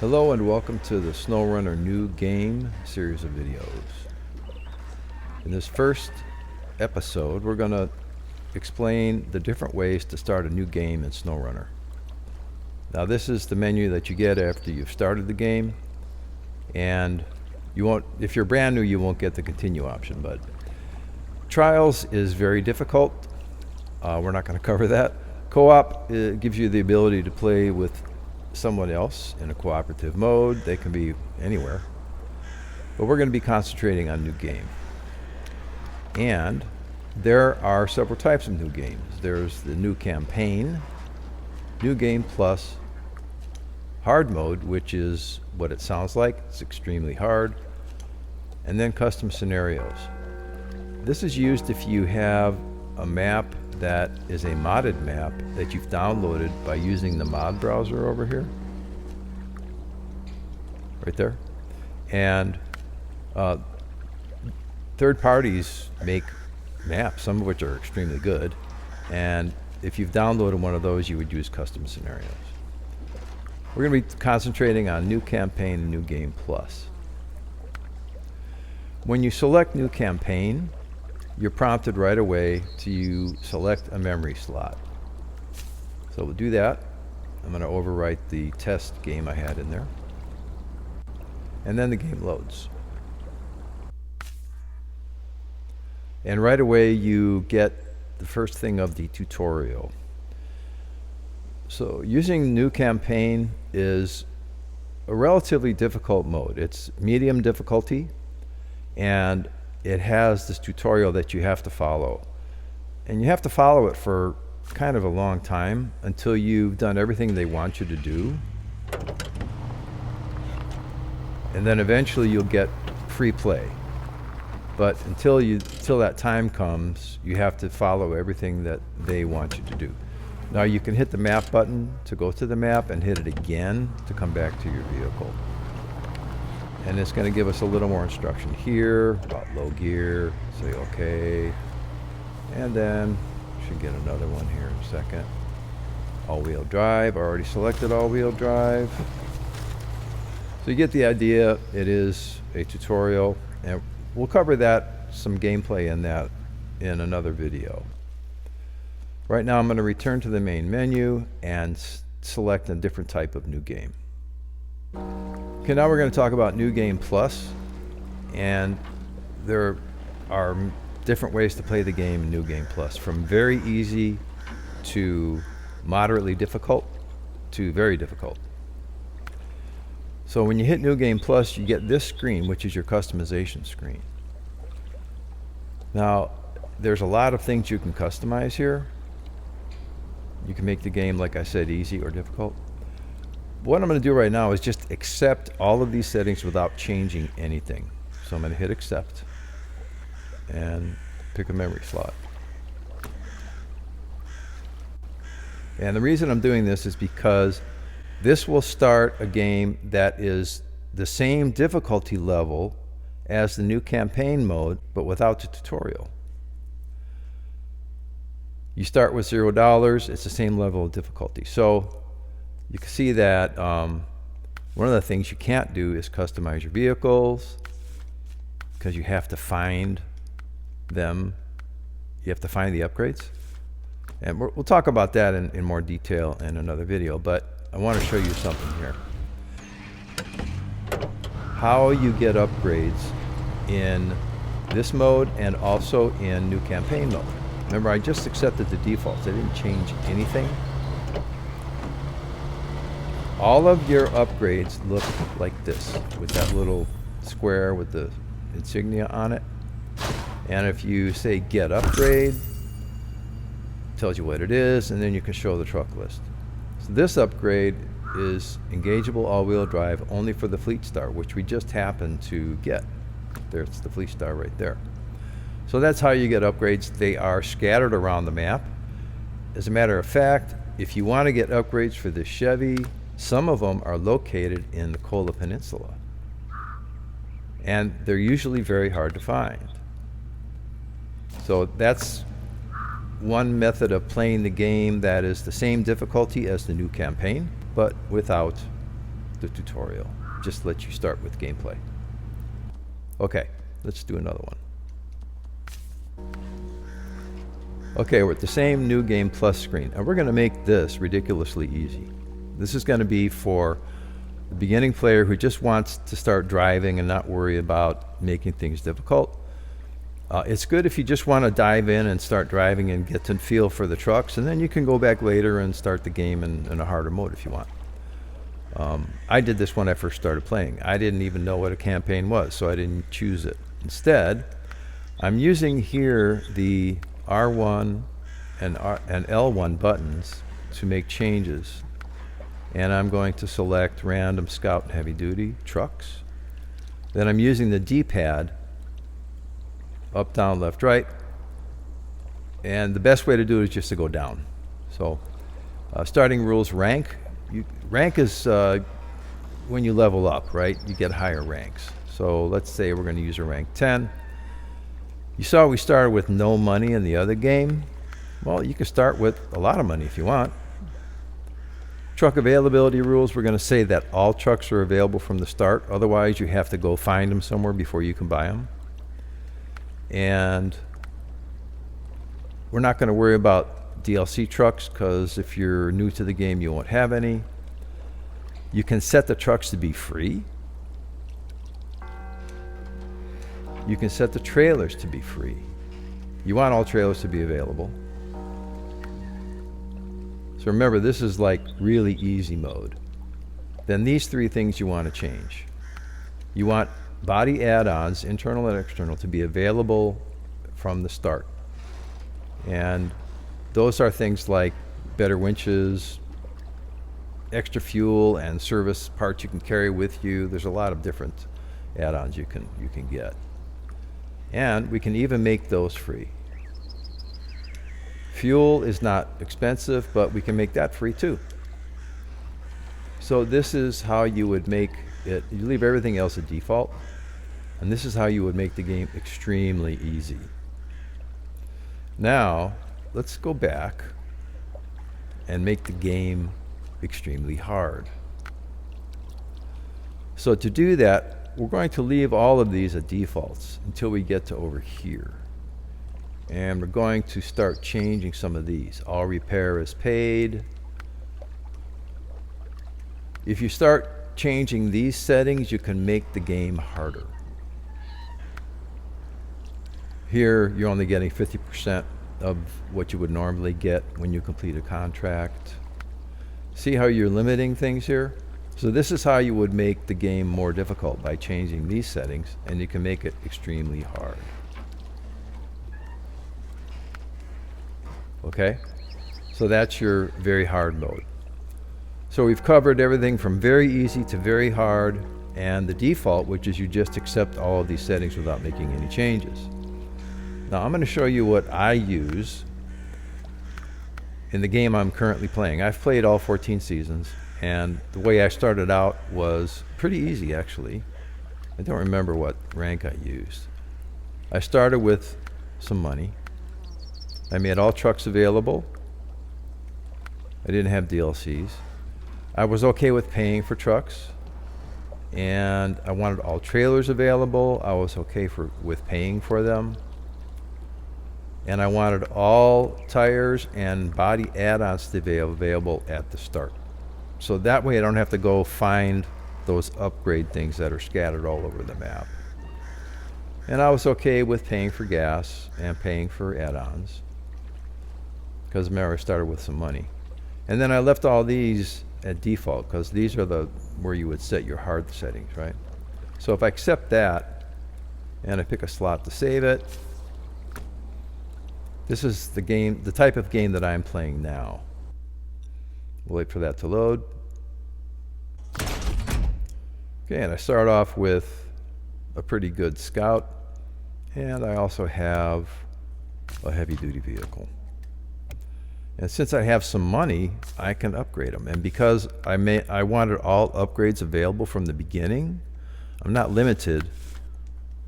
Hello and welcome to the SnowRunner new game series of videos. In this first episode, we're going to explain the different ways to start a new game in SnowRunner. Now this is the menu that you get after you've started the game, and you won't, if you're brand new, you won't get the continue option, but trials is very difficult. We're not going to cover that. Co-op gives you the ability to play with someone else in a cooperative mode. They can be anywhere, but we're going to be concentrating on new game. And there are several types of new games. There's the new campaign, new game plus, hard mode, which is what it sounds like. It's extremely hard, and then custom scenarios. This is used if you have a map that is a modded map that you've downloaded by using the mod browser over here, right there. And third parties make maps, some of which are extremely good, and if you've downloaded one of those, you would use custom scenarios. We're going to be concentrating on new campaign and new game plus. When you select new campaign, you're prompted right away to select a memory slot. So we'll do that. I'm going to overwrite the test game I had in there. And then the game loads. And right away you get the first thing of the tutorial. So using new campaign is a relatively difficult mode. It's medium difficulty, and it has this tutorial that you have to follow. And you have to follow it for kind of a long time until you've done everything they want you to do. And then eventually you'll get free play. But until that time comes, you have to follow everything that they want you to do. Now you can hit the map button to go to the map and hit it again to come back to your vehicle. And it's going to give us a little more instruction here about low gear. Say okay. And then should get another one here in a second. All-wheel drive. Already selected all-wheel drive. So you get the idea. It is a tutorial, and we'll cover that, some gameplay in that, in another video. Right now I'm going to return to the main menu and select a different type of new game. Okay, now we're going to talk about New Game Plus, and there are different ways to play the game in New Game Plus, from very easy to moderately difficult to very difficult. So when you hit New Game Plus, you get this screen, which is your customization screen. Now, there's a lot of things you can customize here. You can make the game, like I said, easy or difficult. What I'm going to do right now is just accept all of these settings without changing anything. So I'm going to hit accept and pick a memory slot. And the reason I'm doing this is because this will start a game that is the same difficulty level as the new campaign mode, but without the tutorial. You start with $0, it's the same level of difficulty. So you can see that one of the things you can't do is customize your vehicles, because you have to find them. You have to find the upgrades. And we'll talk about that in more detail in another video, but I want to show you something here. How you get upgrades in this mode and also in new campaign mode. Remember, I just accepted the defaults. I didn't change anything. All of your upgrades look like this, with that little square with the insignia on it. And if you say get upgrade, it tells you what it is, and then you can show the truck list. So this upgrade is engageable all-wheel drive only for the Fleet Star, which we just happened to get. There's the Fleet Star right there. So that's how you get upgrades. They are scattered around the map. As a matter of fact, if you want to get upgrades for the Chevy, some of them are located in the Kola Peninsula. And they're usually very hard to find. So that's one method of playing the game that is the same difficulty as the new campaign, but without the tutorial. Just let you start with gameplay. Okay, let's do another one. Okay, we're at the same New Game Plus screen, and we're going to make this ridiculously easy. This is going to be for the beginning player who just wants to start driving and not worry about making things difficult. It's good if you just want to dive in and start driving and get to feel for the trucks, and then you can go back later and start the game in a harder mode if you want. I did this when I first started playing. I didn't even know what a campaign was, so I didn't choose it. Instead, I'm using here the R1 and L1 buttons to make changes. And I'm going to select random scout and heavy duty trucks. Then I'm using the D-pad, up, down, left, right. And the best way to do it is just to go down. So starting rules, rank. Rank is when you level up, right? You get higher ranks. So let's say we're going to use a rank 10. You saw we started with no money in the other game. Well, you can start with a lot of money if you want. Truck availability rules, we're going to say that all trucks are available from the start. Otherwise, you have to go find them somewhere before you can buy them. And we're not going to worry about DLC trucks because if you're new to the game, you won't have any. You can set the trucks to be free. You can set the trailers to be free. You want all trailers to be available. So remember, this is like really easy mode. Then these three things you want to change. You want body add-ons, internal and external, to be available from the start. And those are things like better winches, extra fuel, and service parts you can carry with you. There's a lot of different add-ons you can get. And we can even make those free. Fuel is not expensive, but we can make that free too. So this is how you would make it. You leave everything else at default, and this is how you would make the game extremely easy. Now, let's go back and make the game extremely hard. So to do that, we're going to leave all of these at defaults until we get to over here. And we're going to start changing some of these. All repair is paid. If you start changing these settings, you can make the game harder. Here, you're only getting 50% of what you would normally get when you complete a contract. See how you're limiting things here? So this is how you would make the game more difficult, by changing these settings, and you can make it extremely hard. Okay? So that's your very hard mode. So we've covered everything from very easy to very hard, and the default, which is you just accept all of these settings without making any changes. Now I'm going to show you what I use in the game I'm currently playing. I've played all 14 seasons, and the way I started out was pretty easy actually. I don't remember what rank I used. I started with some money. I made all trucks available. I didn't have DLCs. I was okay with paying for trucks, and I wanted all trailers available. I was okay with paying for them. And I wanted all tires and body add-ons to be available at the start. So that way I don't have to go find those upgrade things that are scattered all over the map. And I was okay with paying for gas and paying for add-ons, because remember I started with some money. And then I left all these at default, because these are where you would set your hard settings, right? So if I accept that and I pick a slot to save it, this is the type of game that I'm playing now. We'll wait for that to load. Okay, and I start off with a pretty good scout, and I also have a heavy duty vehicle. And since I have some money, I can upgrade them. And because I wanted all upgrades available from the beginning, I'm not limited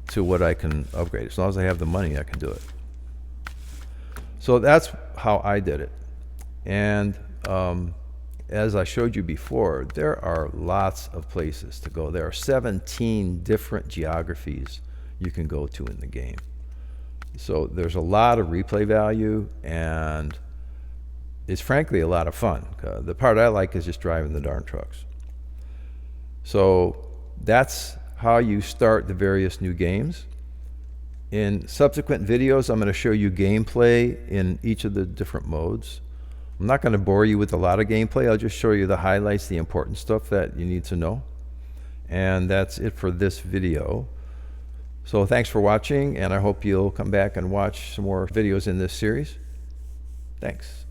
to what I can upgrade. As long as I have the money, I can do it. So that's how I did it. And as I showed you before, there are lots of places to go. There are 17 different geographies you can go to in the game. So there's a lot of replay value, and it's frankly a lot of fun. The part I like is just driving the darn trucks. So that's how you start the various new games. In subsequent videos, I'm going to show you gameplay in each of the different modes. I'm not going to bore you with a lot of gameplay. I'll just show you the highlights, the important stuff that you need to know. And that's it for this video. So thanks for watching, and I hope you'll come back and watch some more videos in this series. Thanks.